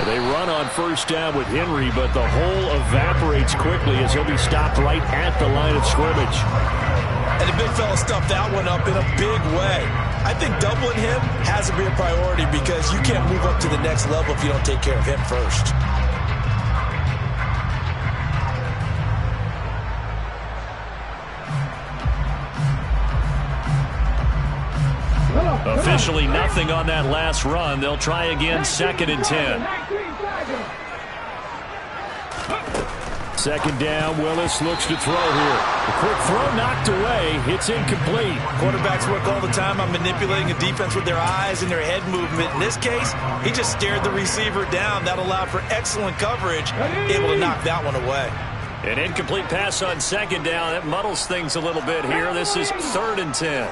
They run on first down with Henry, but the hole evaporates quickly as he'll be stopped right at the line of scrimmage. And the big fella stuffed that one up in a big way. I think doubling him has to be a priority because you can't move up to the next level if you don't take care of him first. Officially nothing on that last run. They'll try again, 2nd and 10. Second down, Willis looks to throw here. The quick throw knocked away. It's incomplete. Quarterbacks work all the time on manipulating a defense with their eyes and their head movement. In this case, he just stared the receiver down. That allowed for excellent coverage, able to knock that one away. An incomplete pass on second down. That muddles things a little bit here. This is 3rd and 10.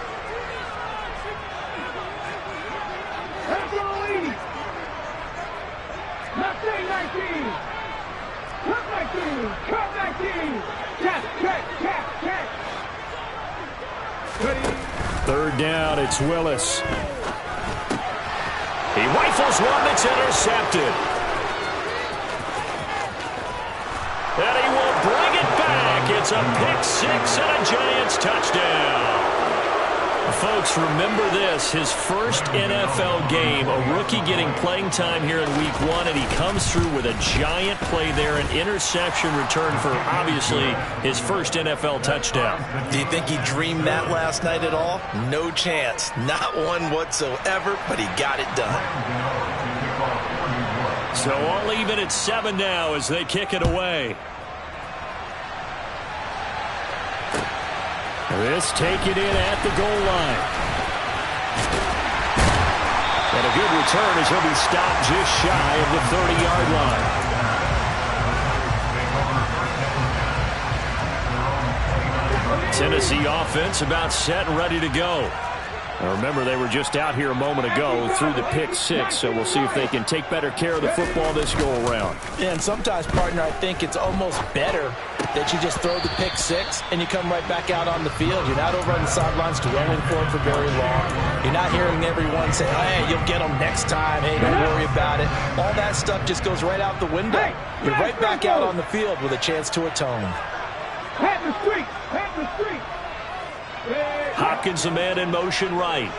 Third down, it's Willis. He rifles one that's intercepted. And he will bring it back. It's a pick six and a Giants touchdown. Folks, remember this, his first NFL game, a rookie getting playing time here in week 1, and he comes through with a giant play there, an interception return for, obviously, his first NFL touchdown. Do you think he dreamed that last night at all? No chance. Not one whatsoever, but he got it done. So all even at 7 now as they kick it away. This taken in at the goal line. And a good return as he'll be stopped just shy of the 30-yard line. Tennessee offense about set and ready to go. Now remember, they were just out here a moment ago through the pick six, so we'll see if they can take better care of the football this go-around. Yeah, and sometimes, partner, I think it's almost better that you just throw the pick six and you come right back out on the field. You're not over on the sidelines dwelling for it for very long. You're not hearing everyone say, hey, you'll get them next time. Hey, don't worry about it. All that stuff just goes right out the window. You're right back out on the field with a chance to atone. Pat the street! Pat the street! Hopkins, a man in motion right.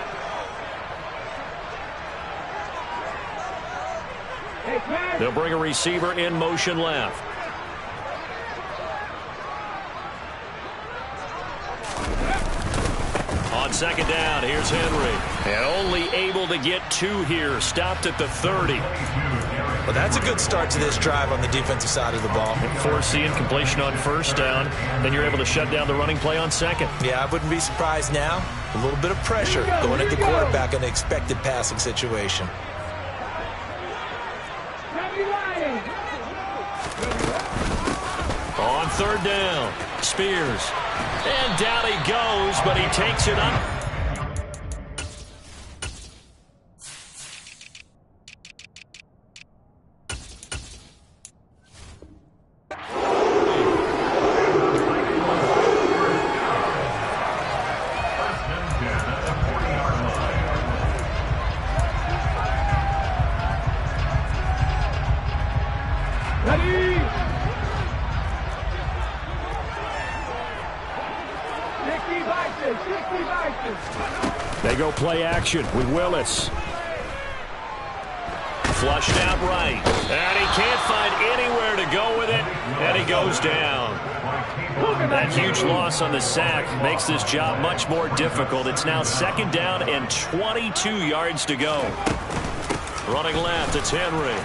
They'll bring a receiver in motion left. On second down, here's Henry. And only able to get 2 here. Stopped at the 30. Well, that's a good start to this drive on the defensive side of the ball. Forcing completion on first down. Then you're able to shut down the running play on second. Yeah, I wouldn't be surprised now. A little bit of pressure going at the quarterback in an expected passing situation. On third down, Spears. And down he goes, but he takes it up. They go play action with Willis. Flushed out right. And he can't find anywhere to go with it. And he goes down. That huge loss on the sack makes this job much more difficult. It's now second down and 22 yards to go. Running left, it's Henry.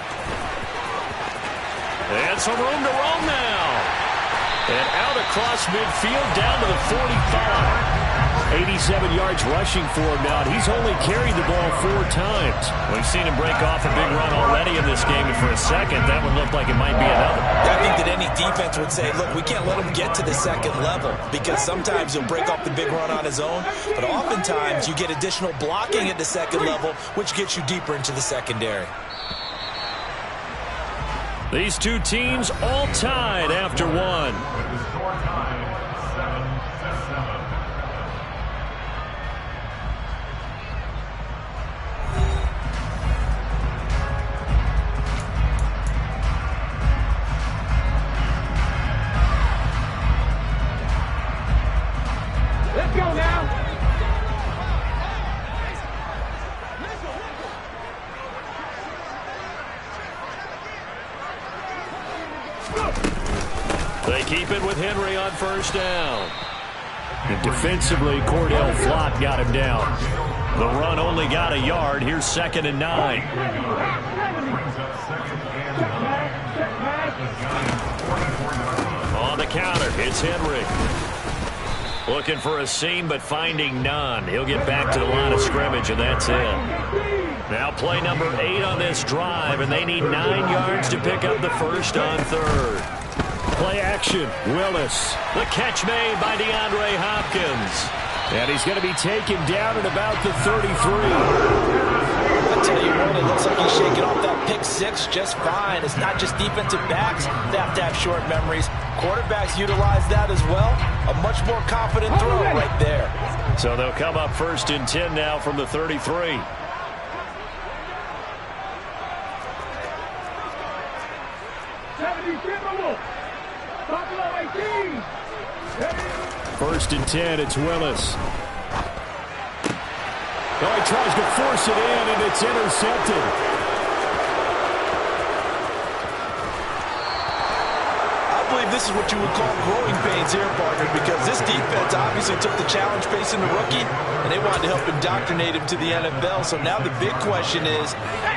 And some room to roam now. And out across midfield down to the 45. 87 yards rushing for him now. He's only carried the ball 4 times. We've seen him break off a big run already in this game, and for a second, that one looked like it might be another. I think that any defense would say, look, we can't let him get to the second level because sometimes he'll break off the big run on his own, but oftentimes you get additional blocking at the second level, which gets you deeper into the secondary. These two teams all tied after one. They keep it with Henry on first down. And defensively, Cordell Flott got him down. The run only got a yard. Here's 2nd and 9. On the counter, it's Henry. Looking for a seam, but finding none. He'll get back to the line of scrimmage, and that's it. Now play number 8 on this drive, and they need 9 yards to pick up the first on 3rd. Play action, Willis. The catch made by DeAndre Hopkins. And he's going to be taken down at about the 33. I tell you what, it looks like he's shaking off that pick 6 just fine. It's not just defensive backs that have to have short memories. Quarterbacks utilize that as well. A much more confident throw right there. So they'll come up 1st and 10 now from the 33. First and 10, it's Willis. Oh, he tries to force it in, and it's intercepted. I believe this is what you would call growing pains here, partner, because this defense obviously took the challenge facing the rookie, and they wanted to help indoctrinate him to the NFL. So now the big question is,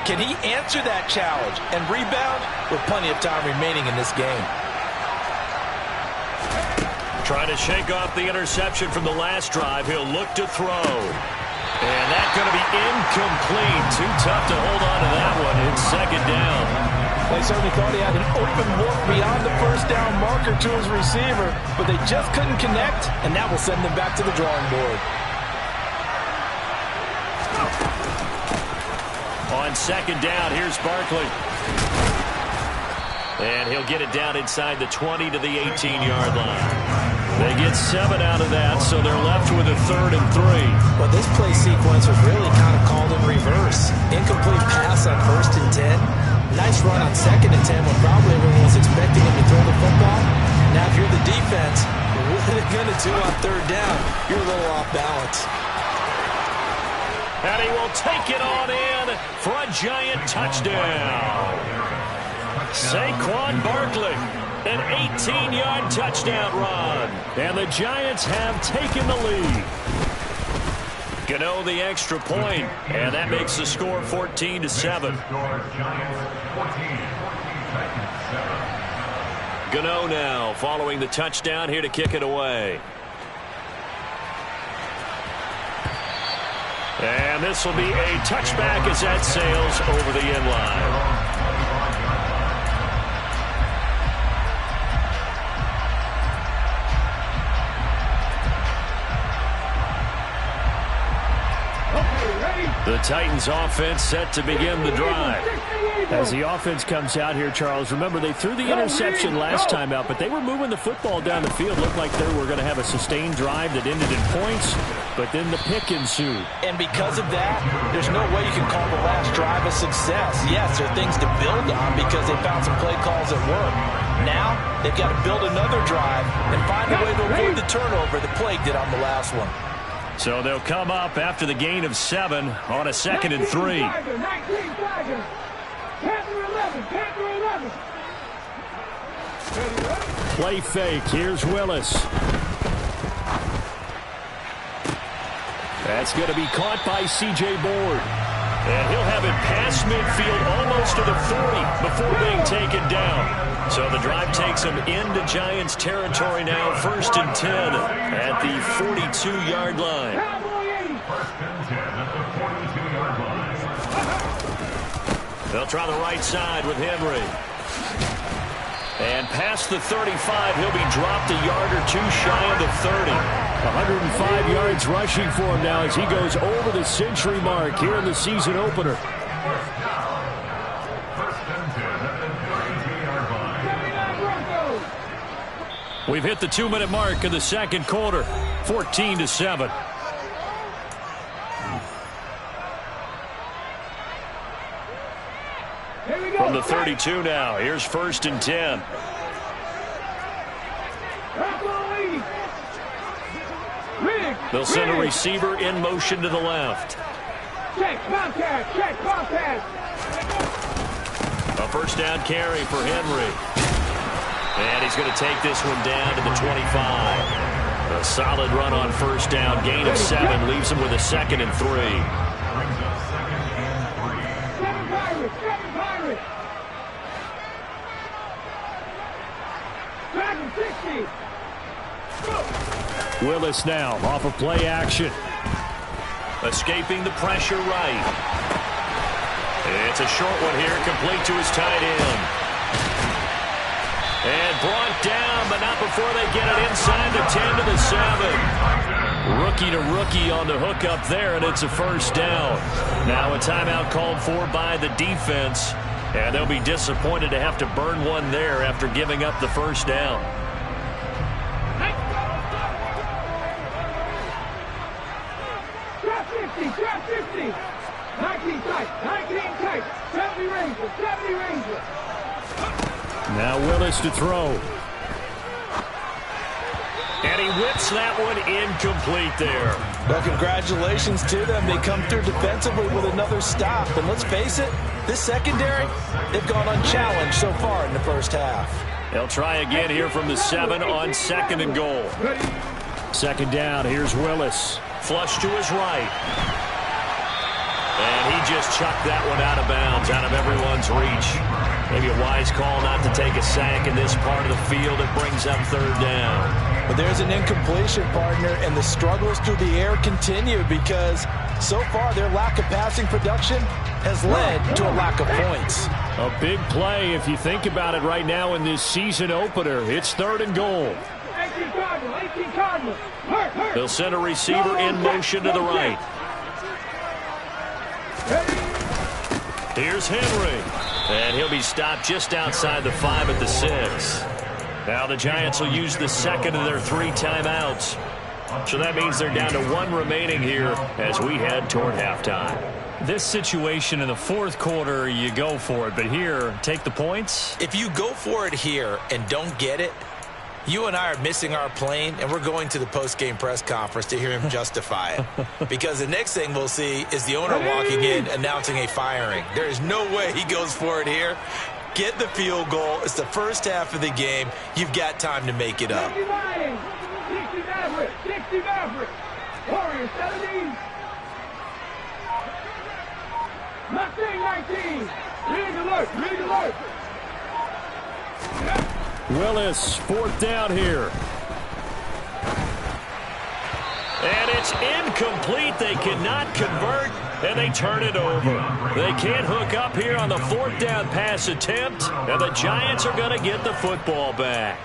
can he answer that challenge and rebound with plenty of time remaining in this game? Trying to shake off the interception from the last drive. He'll look to throw. And that's going to be incomplete. Too tough to hold on to that one. It's 2nd down. They certainly thought he had an open look beyond the first down marker to his receiver, but they just couldn't connect, and that will send them back to the drawing board. On 2nd down, here's Barkley. And he'll get it down inside the 20 to the 18-yard line. They get 7 out of that, so they're left with a 3rd and 3. Well, this play sequence was really kind of called in reverse. Incomplete pass on 1st and 10. Nice run on 2nd and 10 when probably everyone was expecting him to throw the football. Now, if you're the defense, what are they going to do on 3rd down? You're a little off balance. And he will take it on in for a giant touchdown. Saquon Barkley, an 18-yard touchdown run. And the Giants have taken the lead. Gano the extra point, and that makes the score 14-7. Gano now following the touchdown here to kick it away. And this will be a touchback as that sails over the end line. The Titans offense set to begin the drive. As the offense comes out here, Charles, remember they threw the interception last time out, but they were moving the football down the field. Looked like they were going to have a sustained drive that ended in points, but then the pick ensued. And because of that, there's no way you can call the last drive a success. Yes, there are things to build on because they found some play calls that work. Now, they've got to build another drive and find a way to avoid the turnover that plagued it on the last one. So they'll come up after the gain of 7 on a 2nd and 3. Play fake. Here's Willis. That's going to be caught by C.J. Board. And he'll have it past midfield almost to the 40 before being taken down. So the drive takes him into Giants territory now, 1st and 10 at the 42-yard line. They'll try the right side with Henry. And past the 35, he'll be dropped a yard or two shy of the 30. 105 yards rushing for him now as he goes over the century mark here in the season opener. We've hit the 2-minute mark in the second quarter, 14-7. From the 32 now, here's 1st and 10. They'll send a receiver in motion to the left. Check contact, check contact. A first down carry for Henry. And he's going to take this one down to the 25. A solid run on first down. Gain of 7 leaves him with a 2nd and 3. 7 Pirates! 7 Pirates! Dragon 60! Willis now off of play action. Escaping the pressure right. It's a short one here, complete to his tight end. And brought down, but not before they get it inside the 10 to the 7. Rookie to rookie on the hook up there, and it's a first down. Now a timeout called for by the defense, and they'll be disappointed to have to burn one there after giving up the first down. Drop 50! Drop 50! 19 tight! 19 tight! 70 Rangers! 70 Rangers! Now Willis to throw. And he whips that one incomplete there. Well, congratulations to them. They come through defensively with another stop. And let's face it, this secondary, they've gone unchallenged so far in the first half. They'll try again here from the 7 on 2nd and goal. 2nd down, here's Willis. Flush to his right. And he just chucked that one out of bounds, out of everyone's reach. Maybe a wise call not to take a sack in this part of the field. It brings up 3rd down. But there's an incompletion, partner, and the struggles through the air continue because so far their lack of passing production has led to a lack of points. A big play if you think about it right now in this season opener. It's 3rd and goal. 18 Cardinals! 18 Cardinals! Hurt! They'll send a receiver in motion to the right. Here's Henry. And he'll be stopped just outside the 5 at the 6. Now the Giants will use the 2nd of their 3 timeouts. So that means they're down to 1 remaining here as we head toward halftime. This situation in the 4th quarter, you go for it. But here, take the points. If you go for it here and don't get it, you and I are missing our plane, and we're going to the post-game press conference to hear him justify it. Because the next thing we'll see is the owner walking in announcing a firing. There is no way he goes for it here. Get the field goal. It's the first half of the game. You've got time to make it up. 60 Lions! 60 Mavericks! 60 Mavericks! Warriors 70! Mustang 19! Lead alert! Lead alert! Willis, 4th down here. And it's incomplete. They cannot convert, and they turn it over. They can't hook up here on the 4th down pass attempt, and the Giants are going to get the football back.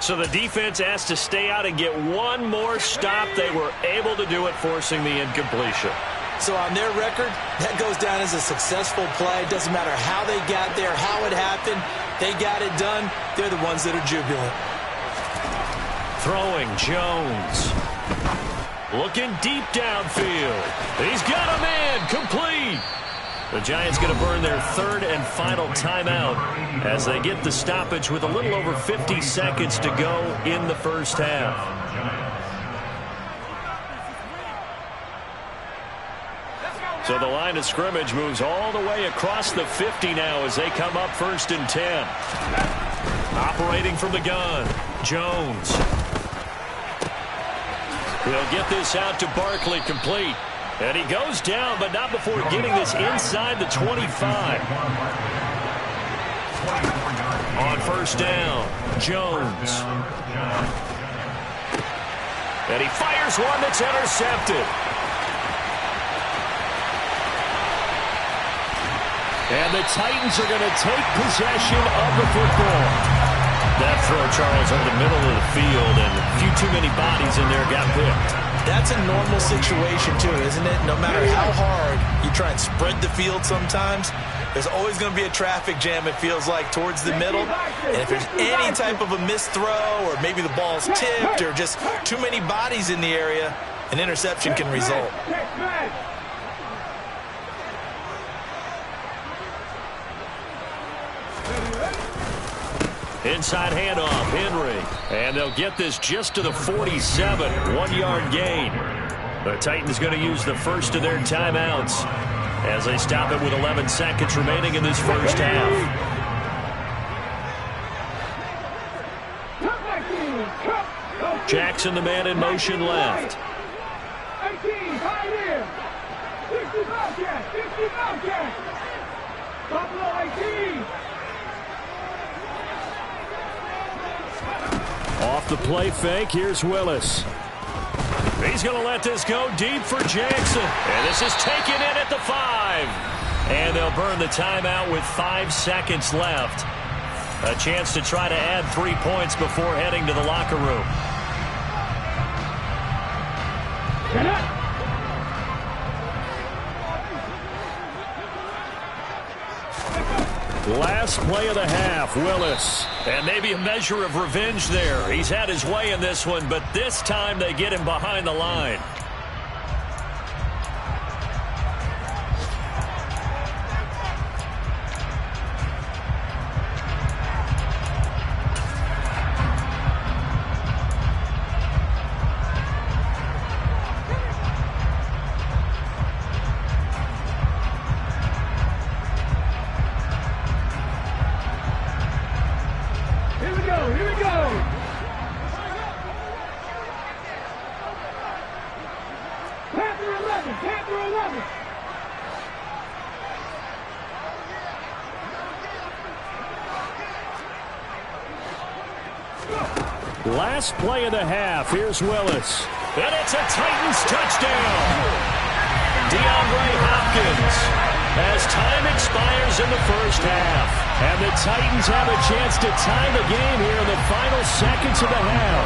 So the defense has to stay out and get one more stop. They were able to do it, forcing the incompletion. So on their record, that goes down as a successful play. Doesn't matter how they got there, how it happened. They got it done. They're the ones that are jubilant. Throwing Jones. Looking deep downfield. He's got a man. Complete. The Giants going to burn their 3rd and final timeout as they get the stoppage with a little over 50 seconds to go in the first half. So the line of scrimmage moves all the way across the 50 now as they come up 1st and 10. Operating from the gun, Jones. He'll get this out to Barkley, complete. And he goes down, but not before getting this inside the 25. On 1st down, Jones. And he fires one that's intercepted. And the Titans are going to take possession of the football. That throw, Charles, over the middle of the field, and a few too many bodies in there got picked. That's a normal situation, too, isn't it? No matter how hard you try and spread the field sometimes, there's always going to be a traffic jam, it feels like, towards the middle. And if there's any type of a missed throw, or maybe the ball's tipped, or just too many bodies in the area, an interception can result. Inside handoff, Henry. And they'll get this just to the 47, 1-yard gain. The Titans going to use the first of their timeouts as they stop it with 11 seconds remaining in this first half. Jackson, the man in motion left. 18, tight end. 60 Bobcat, 60 Bobcat. Buffalo 18. Off the play fake, here's Willis. He's going to let this go deep for Jackson. And this is taken in at the 5. And they'll burn the timeout with 5 seconds left. A chance to try to add 3 points before heading to the locker room. Get up. Last play of the half, Willis. And maybe a measure of revenge there. He's had his way in this one, but this time they get him behind the line. Last play of the half. Here's Willis. And it's a Titans touchdown. DeAndre Hopkins. As time expires in the first half. And the Titans have a chance to tie the game here in the final seconds of the half.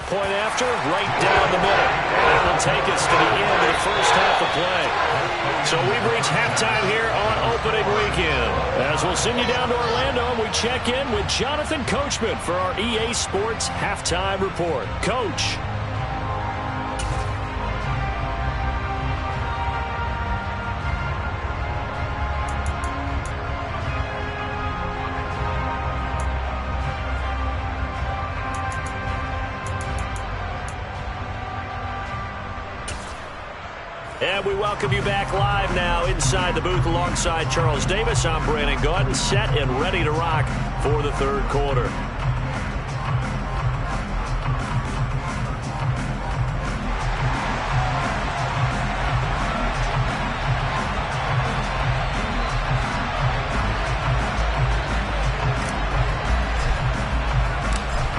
Point after, right down the middle. That will take us to the end of the first half of play. So we've reached halftime here on opening weekend. As we'll send you down to Orlando, and we check in with Jonathan Coachman for our EA Sports Halftime Report. Coach. And we welcome you back live now inside the booth alongside Charles Davis. I'm Brandon Gaudin, set and ready to rock for the third quarter.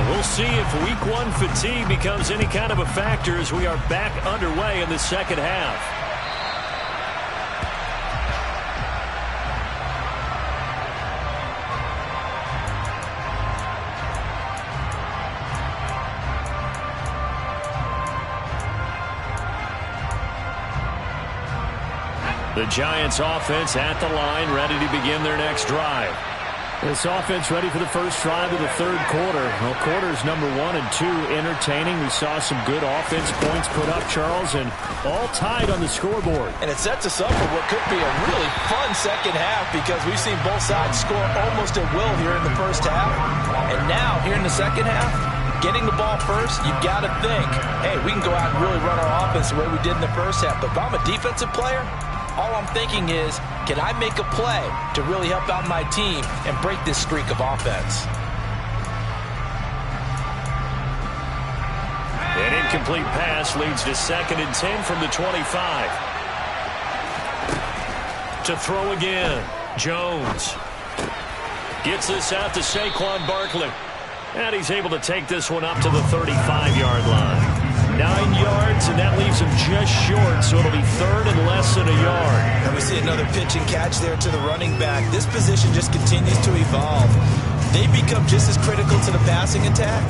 We'll see if week one fatigue becomes any kind of a factor as we are back underway in the second half. The Giants offense at the line, ready to begin their next drive. This offense ready for the first drive of the third quarter. Well, quarters number 1 and 2 entertaining. We saw some good offense points put up, Charles, and all tied on the scoreboard. And it sets us up for what could be a really fun second half because we've seen both sides score almost at will here in the first half. And now, here in the second half, getting the ball first, you've got to think, hey, we can go out and really run our offense the way we did in the first half. But if I'm a defensive player, all I'm thinking is, can I make a play to really help out my team and break this streak of offense? An incomplete pass leads to 2nd and 10 from the 25. To throw again, Jones. Gets this out to Saquon Barkley. And he's able to take this one up to the 35-yard line. 9 yards, and that leaves him just short, so it'll be 3rd and less than a yard. And we see another pitch and catch there to the running back. This position just continues to evolve. They become just as critical to the passing attack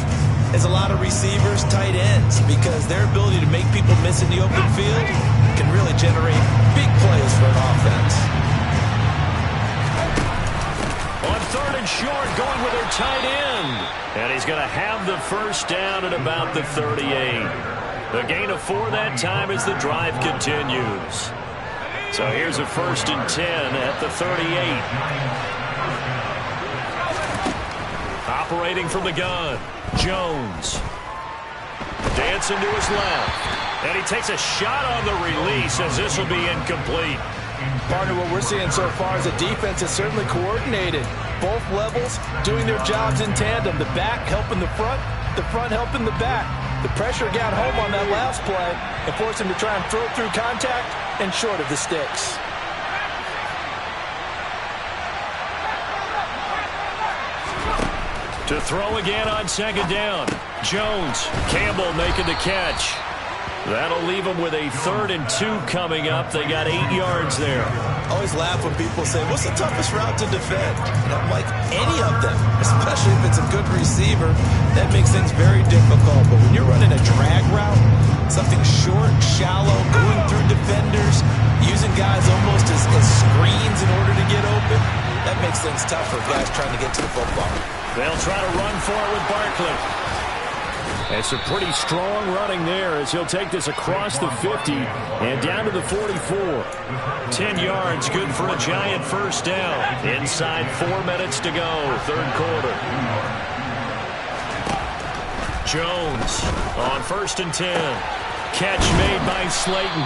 as a lot of receivers, tight ends, because their ability to make people miss in the open field can really generate big plays for an offense. On 3rd and short, going with their tight end. And he's going to have the first down at about the 38. The gain of 4 that time as the drive continues. So here's a 1st and 10 at the 38. Operating from the gun, Jones. Dancing to his left. And he takes a shot on the release as this will be incomplete. Partner, what we're seeing so far is a defense is certainly coordinated. Both levels doing their jobs in tandem. The back helping the front helping the back. The pressure got home on that last play and forced him to try and throw through contact and short of the sticks. To throw again on second down. Jones. Campbell making the catch. That'll leave them with a 3rd and 2 coming up. They got 8 yards there. I always laugh when people say, what's the toughest route to defend? And I'm like, any of them, especially if it's a good receiver. That makes things very difficult. But when you're running a drag route, something short, shallow, going through defenders, using guys almost as screens in order to get open, that makes things tough for guys trying to get to the football. They'll try to run for it with Barkley. It's a pretty strong running there as he'll take this across the 50 and down to the 44. 10 yards, good for a Giant first down. Inside 4 minutes to go, third quarter. Jones on 1st and 10. Catch made by Slayton.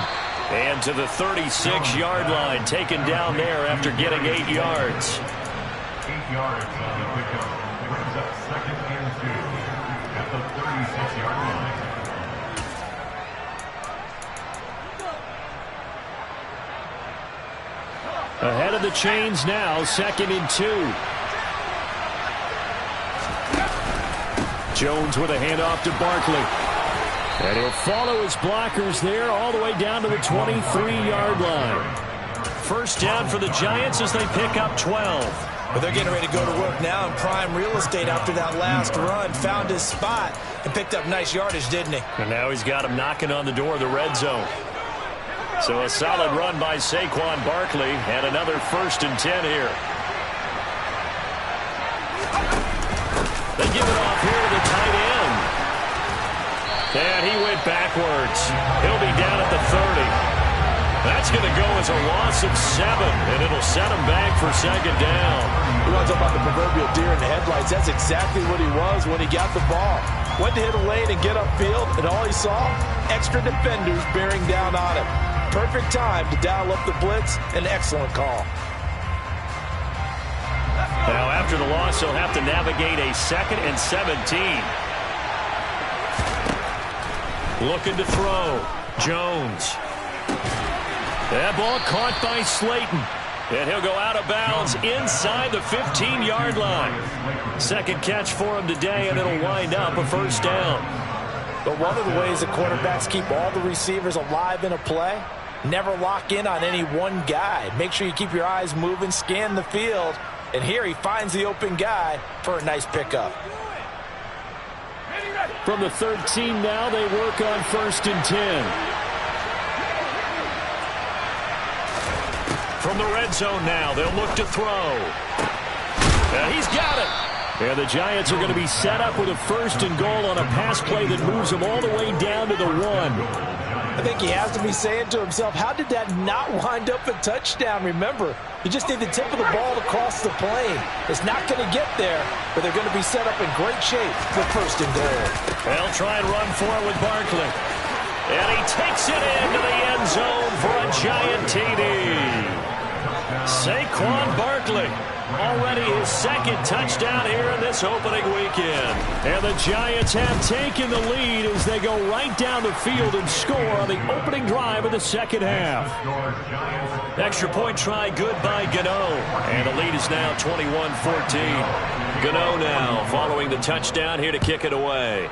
And to the 36-yard line, taken down there after getting 8 yards. 8 yards on the pickup. Brings up 2nd and 2 at the 36-yard line. Ahead of the chains now, 2nd and 2. Jones with a handoff to Barkley. And he'll follow his blockers there all the way down to the 23-yard line. First down for the Giants as they pick up 12. But they're getting ready to go to work now in prime real estate after that last run. Found his spot and picked up nice yardage, didn't he? And now he's got him knocking on the door of the red zone. So a solid run by Saquon Barkley and another 1st and 10 here. They give it off here to the tight end. And he went backwards. He'll be down at the 30. That's going to go as a loss of 7, and it'll set him back for 2nd down. You want to talk about the proverbial deer in the headlights. That's exactly what he was when he got the ball. Went to hit a lane and get upfield, and all he saw, extra defenders bearing down on him. Perfect time to dial up the blitz. An excellent call. Now, after the loss, he'll have to navigate a 2nd and 17. Looking to throw. Jones. That ball caught by Slayton. And he'll go out of bounds inside the 15-yard line. 2nd catch for him today, and it'll wind up a 1st down. But one of the ways that quarterbacks keep all the receivers alive in a play, never lock in on any one guy. Make sure you keep your eyes moving, scan the field. And here he finds the open guy for a nice pickup. From the 13 now, they work on 1st and 10. From the red zone now, they'll look to throw. And he's got it. And the Giants are going to be set up with a 1st and goal on a pass play that moves them all the way down to the 1. I think he has to be saying to himself, how did that not wind up a touchdown? Remember, you just need the tip of the ball to cross the plane. It's not going to get there, but they're going to be set up in great shape for 1st and goal. They'll try and run for it with Barkley. And he takes it into the end zone for a Giant TD. Saquon Barkley, already his 2nd touchdown here in this opening weekend. And the Giants have taken the lead as they go right down the field and score on the opening drive of the 2nd half. Extra point try good by Gano. And the lead is now 21-14. Gano now following the touchdown here to kick it away.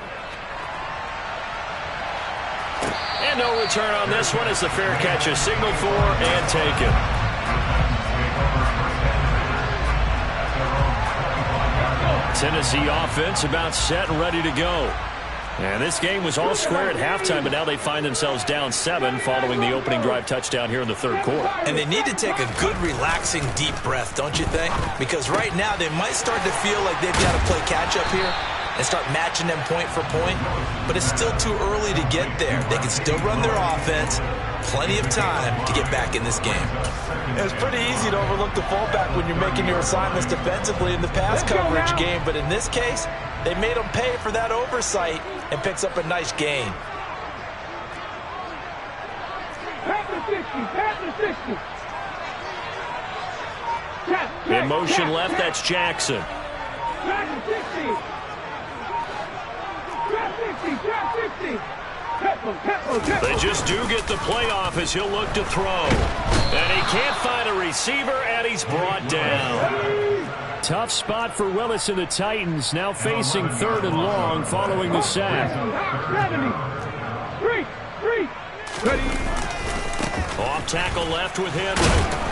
And no return on this one as the fair catch is signaled for and taken. Tennessee offense about set and ready to go. And this game was all square at halftime, but now they find themselves down 7 following the opening drive touchdown here in the 3rd quarter. And they need to take a good, relaxing, deep breath, don't you think? Because right now they might start to feel like they've got to play catch-up here and start matching them point for point. But it's still too early to get there. They can still run their offense. Plenty of time to get back in this game. It's pretty easy to overlook the fullback when you're making your assignments defensively in the pass coverage game. But in this case, they made him pay for that oversight and picks up a nice gain. Pass the 60, pass the 60. In motion left, that's Jackson. Drop 60. Drop 60. Tempo. They just do get the playoff as he'll look to throw. And he can't find a receiver, and he's brought down. Tough spot for Willis and the Titans, now facing 3rd and long following the sack. 70. 3. Ready. Off tackle left with Henry.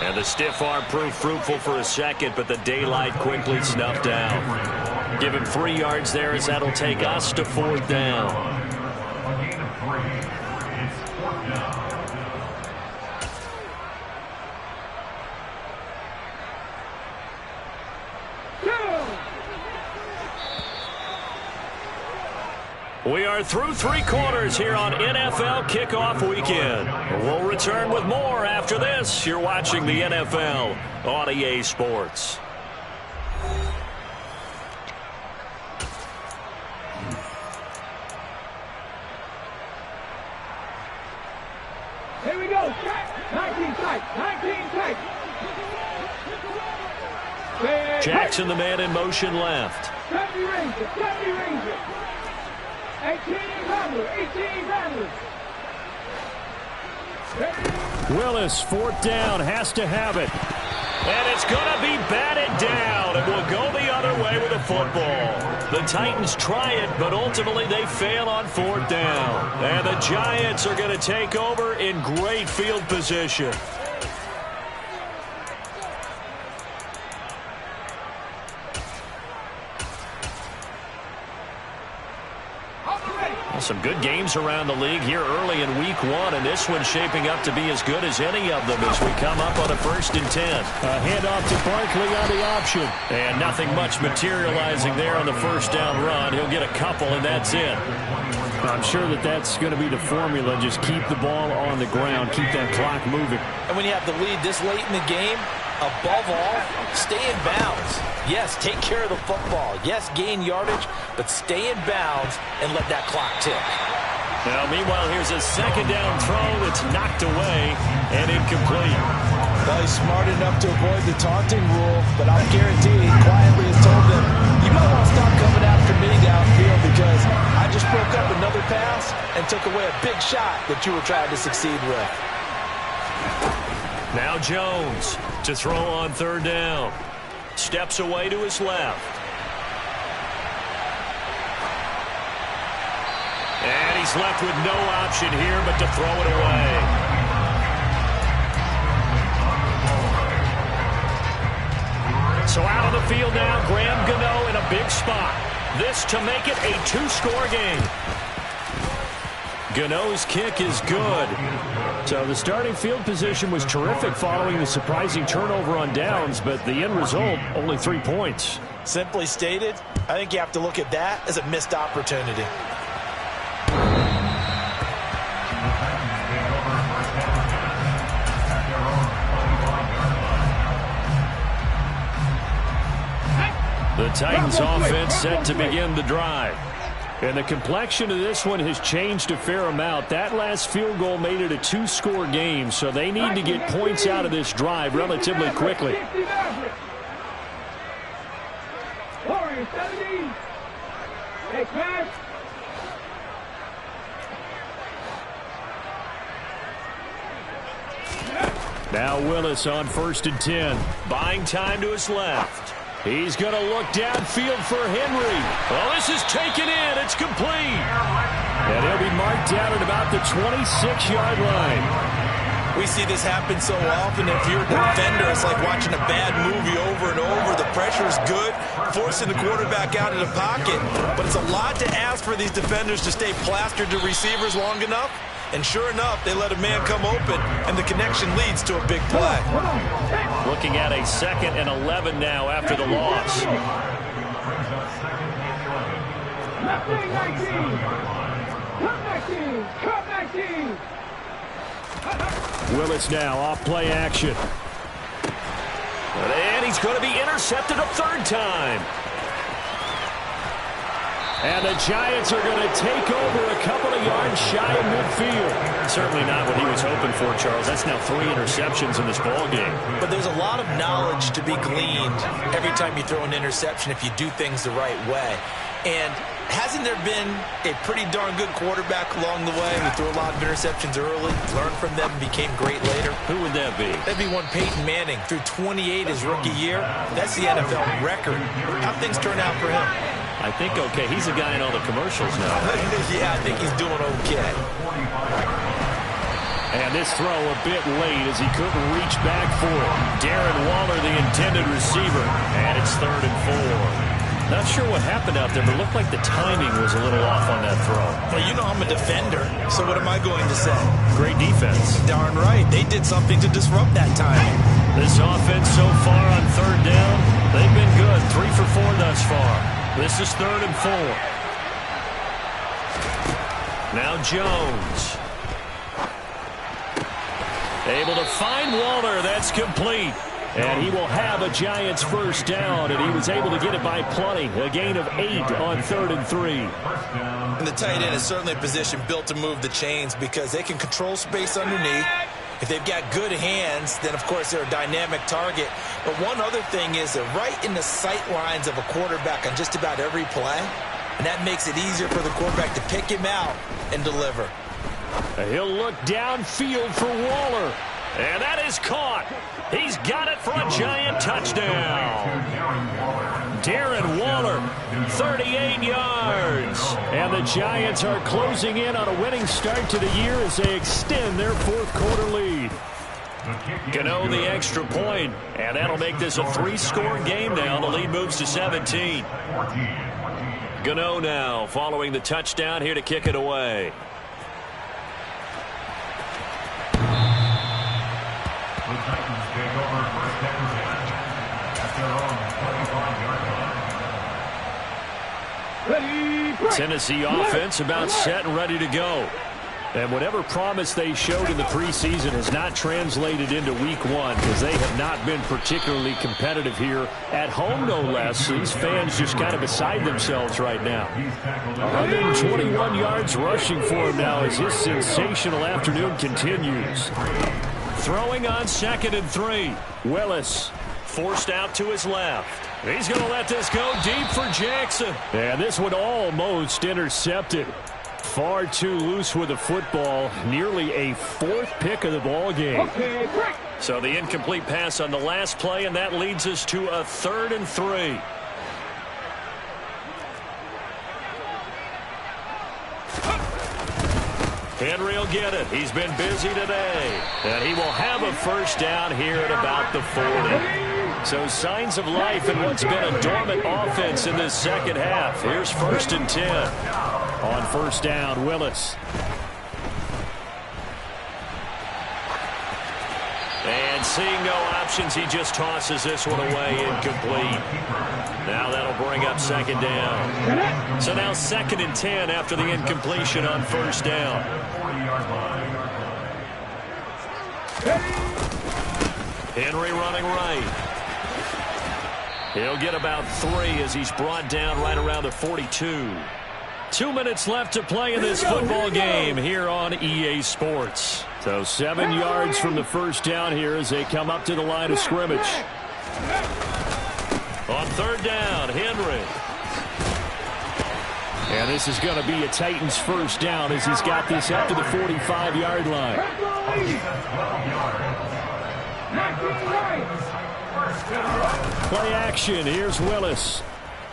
And the stiff arm proved fruitful for a second, but the daylight quickly snuffed down. Give him 3 yards there as that'll take us to 4th down. A gain of 3. It's 4th down. We are through 3 quarters here on NFL Kickoff Weekend. We'll return with more after this. You're watching the NFL on EA Sports. Here we go. 19 tight. Jackson, the man in motion left. 70 Ranger. 18 Rattlers. Willis, 4th down, has to have it. And it's going to be batted down. It will go the other way with the football. The Titans try it, but ultimately they fail on 4th down. And the Giants are going to take over in great field position. Some good games around the league here early in week 1, and this one's shaping up to be as good as any of them as we come up on a 1st and 10. A handoff to Barkley on the option. And nothing much materializing there on the 1st down run. He'll get a couple, and that's it. I'm sure that's going to be the formula. Just keep the ball on the ground, keep that clock moving. And when you have the lead this late in the game, above all, stay in bounds. Yes, take care of the football. Yes, gain yardage, but stay in bounds and let that clock tick. Now, meanwhile, here's a 2nd down throw that's knocked away and incomplete. Well, he's smart enough to avoid the taunting rule, but I'll guarantee he quietly has told them, you might want to stop coming after me downfield because I just broke up another pass and took away a big shot that you were trying to succeed with. Now Jones to throw on 3rd down. Steps away to his left. And he's left with no option here but to throw it away. So out on the field now, Graham Gano in a big spot. This to make it a 2-score game. Gano's kick is good. So the starting field position was terrific following the surprising turnover on downs, but the end result, only 3 points. Simply stated, I think you have to look at that as a missed opportunity. The Titans offense set to begin the drive. And the complexion of this one has changed a fair amount. That last field goal made it a 2-score game, so they need to get points out of this drive relatively quickly. Now Willis on 1st and 10. Buying time to his left. He's going to look downfield for Henry. Oh, this is taken in. It's complete. And he'll be marked down at about the 26-yard line. We see this happen so often. If you're a defender, it's like watching a bad movie over and over. The pressure is good, forcing the quarterback out of the pocket. But it's a lot to ask for these defenders to stay plastered to receivers long enough. And sure enough, they let a man come open, and the connection leads to a big play. Looking at a 2nd and 11 now after the loss. Willis now off play action. And he's going to be intercepted a 3rd time. And the Giants are going to take over a couple of yards shy of midfield. Certainly not what he was hoping for, Charles. That's now 3 interceptions in this ball game. But there's a lot of knowledge to be gleaned every time you throw an interception if you do things the right way. And hasn't there been a pretty darn good quarterback along the way who threw a lot of interceptions early, learned from them, and became great later? Who would that be? That'd be one Peyton Manning. Threw 28 his rookie year. That's the NFL record. How'd things turn out for him? I think okay. He's a guy in all the commercials now. Yeah, I think he's doing okay. And this throw a bit late as he couldn't reach back for it. Darren Waller, the intended receiver. And it's 3rd and 4. Not sure what happened out there, but it looked like the timing was a little off on that throw. Well, you know I'm a defender, so what am I going to say? Great defense. Darn right. They did something to disrupt that timing. This offense so far on 3rd down, they've been good. 3 for 4 thus far. This is 3rd and 4. Now Jones. Able to find Waller. That's complete. And he will have a Giants first down, and he was able to get it by plenty. A gain of 8 on 3rd and 3. And the tight end is certainly a position built to move the chains because they can control space underneath. If they've got good hands, then, of course, they're a dynamic target. But one other thing is they're right in the sight lines of a quarterback on just about every play. And that makes it easier for the quarterback to pick him out and deliver. He'll look downfield for Waller. And that is caught. He's got it for a Giant touchdown. Darren Waller, 38 yards. And the Giants are closing in on a winning start to the year as they extend their 4th quarter lead. Gano the extra point, and that'll make this a 3-score game now. The lead moves to 17. Gano now following the touchdown here to kick it away. The Titans take over first and 10 at their own 25-yard line. Ready, break. Tennessee offense about set and ready to go. And whatever promise they showed in the preseason has not translated into week 1 because they have not been particularly competitive here at home, no less. These fans just kind of beside themselves right now. 121 yards rushing for him now as his sensational afternoon continues. Throwing on 2nd and 3. Willis forced out to his left. He's going to let this go deep for Jackson. And this one almost intercepted. Far too loose with the football. Nearly a 4th pick of the ball game. Okay, break. So the incomplete pass on the last play, and that leads us to a 3rd and 3. Henry will get it. He's been busy today. And he will have a first down here at about the 40. So signs of life in what's been a dormant offense in this second half. Here's 1st and 10. On first down, Willis. And seeing no options, he just tosses this one away, incomplete. Now that'll bring up 2nd down. So now 2nd and 10 after the incompletion on first down. Henry running right. He'll get about 3 as he's brought down right around the 42. 2 minutes left to play in this football game here on EA Sports. So 7 yards from the first down here as they come up to the line of scrimmage. On 3rd down, Henry. And this is going to be a Titans first down as he's got this up to the 45-yard line. Play action. Here's Willis.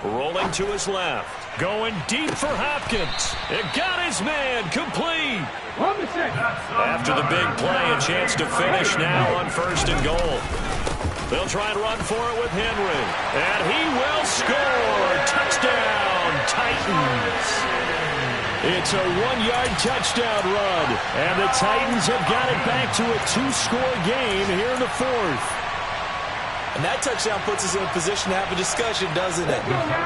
Rolling to his left. Going deep for Hopkins. It got his man complete. After the big play, a chance to finish now on 1st and goal. They'll try and run for it with Henry. And he will score. Touchdown, Titans. It's a 1-yard touchdown run. And the Titans have got it back to a 2-score game here in the 4th. And that touchdown puts us in a position to have a discussion, doesn't it?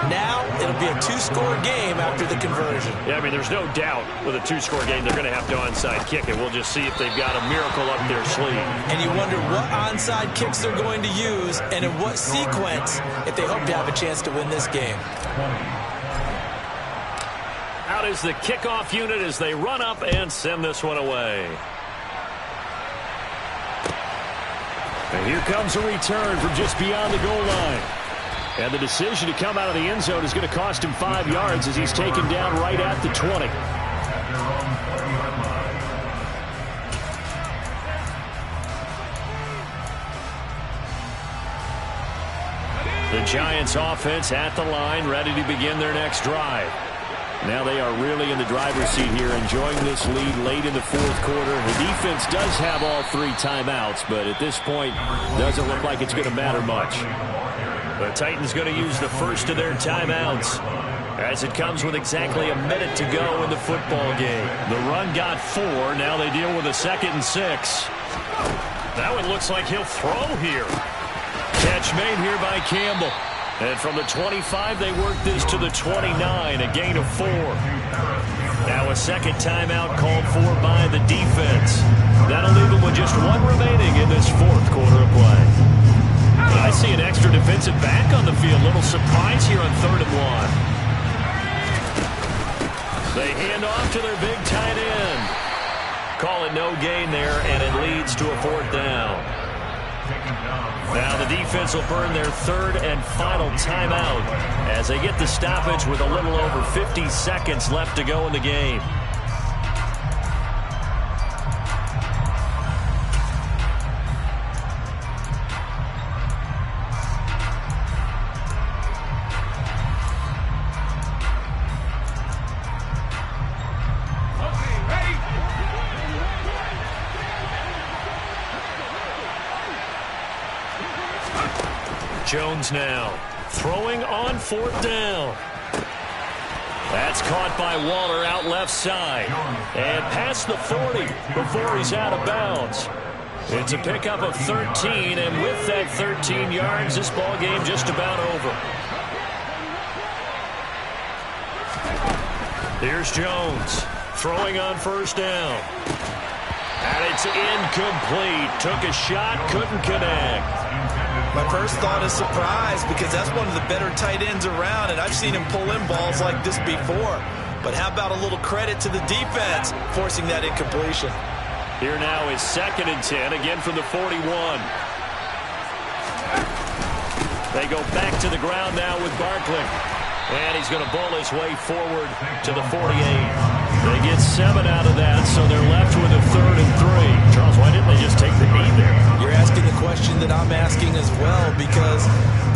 Now it'll be a 2-score game after the conversion. Yeah, I mean, there's no doubt with a 2-score game they're going to have to onside kick it. We'll just see if they've got a miracle up their sleeve. And you wonder what onside kicks they're going to use and in what sequence if they hope to have a chance to win this game. out is the kickoff unit as they run up and send this one away. And here comes a return from just beyond the goal line. And the decision to come out of the end zone is going to cost him 5 yards as he's taken down right at the 20. The Giants offense at the line, ready to begin their next drive. Now they are really in the driver's seat here, enjoying this lead late in the fourth quarter. The defense does have all 3 timeouts, but at this point, doesn't look like it's going to matter much. The Titans going to use the first of their timeouts as it comes with exactly a minute to go in the football game. The run got 4. Now they deal with a 2nd and 6. That one looks like he'll throw here. Catch made here by Campbell. And from the 25, they work this to the 29, a gain of 4. Now a second timeout called for by the defense. That'll leave them with just 1 remaining in this fourth quarter of play. I see an extra defensive back on the field. Little surprise here on 3rd and 1. They hand off to their big tight end. Call it no gain there, and it leads to a 4th down. Now the defense will burn their 3rd and final timeout as they get the stoppage with a little over 50 seconds left to go in the game. Jones now throwing on 4th down. That's caught by Waller out left side and past the 40 before he's out of bounds. It's a pickup of 13, and with that 13 yards, this ball game just about over. Here's Jones throwing on 1st down. And it's incomplete. Took a shot, couldn't connect. My first thought is surprise, because that's one of the better tight ends around, and I've seen him pull in balls like this before. But how about a little credit to the defense forcing that incompletion? Here now is 2nd and 10, again from the 41. They go back to the ground now with Barkley. And he's going to bowl his way forward to the 48. They get 7 out of that, so they're left with a 3rd and 3. Charles, why didn't they just take the knee there? You're asking the question that I'm asking as well, because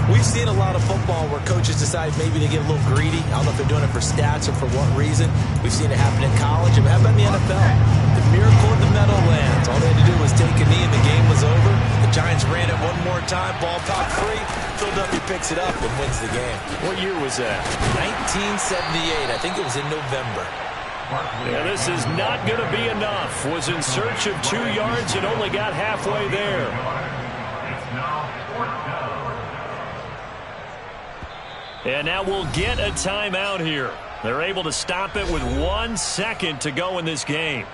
we've seen a lot of football where coaches decide maybe they get a little greedy. I don't know if they're doing it for stats or for what reason. We've seen it happen in college. And how about in the NFL? The miracle of the Meadowlands. All they had to do was take a knee and the game was over. The Giants ran it one more time. Ball popped free. Philadelphia picks it up and wins the game. What year was that? 1978. I think it was in November. Yeah, this is not going to be enough. Was in search of 2 yards and only got halfway there. And now we'll get a timeout here. They're able to stop it with 1 second to go in this game.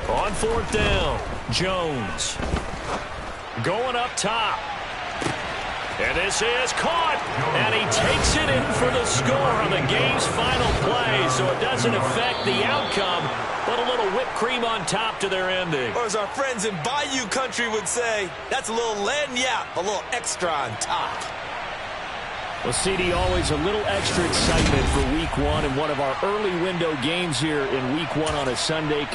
On 4th down, Jones going up top. And this is caught, and he takes it in for the score on the game's final play, so it doesn't affect the outcome, but a little whipped cream on top to their ending. Or as our friends in Bayou Country would say, that's a little lagniappe, a little extra on top. Well, CD, always a little extra excitement for Week 1 and one of our early window games here in Week 1 on a Sunday.